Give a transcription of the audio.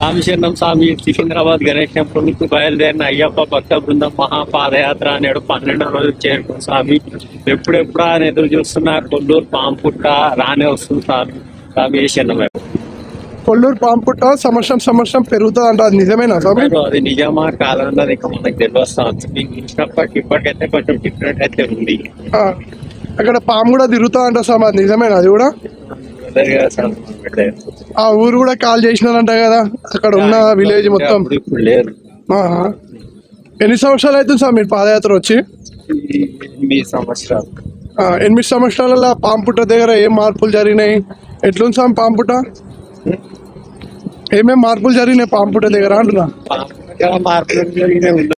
రామచంద్రం స్వామి Secunderabad Ganesh temple నుంచి బయలుదేరిన అయ్యప్ప భక్త బృందం మహాపాదయాత్ర నేడు 12వ రోజు చేరుకున్న స్వామి. ఎప్పుడెప్పుడా అని ఎదురు చూస్తున్నా కొల్లూరు పాంపుట్ట రానే వస్తుంది స్వామి. స్వామి శరణం. కొల్లూరు పాంపుట్ట సంవత్సరం పెరుగుతుంది అంట, అది నిజమేనా స్వామి? అది నిజమా కాదన్నది ఇక మనకు తెలియస్తుంది. మీకు చూసినప్పటికి ఇప్పటికైతే కొంచెం డిఫరెంట్ అయితే ఉంది. అక్కడ పాము కూడా తిరుగుతా అంట స్వామి, అది నిజమేనా? అది కూడా ఆ ఊరు కూడా కాల్ చేసినారంట కదా, అక్కడ ఉన్న విలేజ్ మొత్తం. ఇప్పుడు లేదు. ఎన్ని సంవత్సరాలు అవుతుంది సార్ మీరు పాదయాత్ర వచ్చి? 8 సంవత్సరాలు. 8 సంవత్సరాల పాంపుట్ట దగ్గర ఏం మార్పులు జరిగినాయి? ఎట్లుంది సార్ పాంపుట్ట? ఏమేం మార్పులు జరిగినాయి పాంపుట్ట దగ్గర అంటున్నా? మార్పులు జరిగినాయి.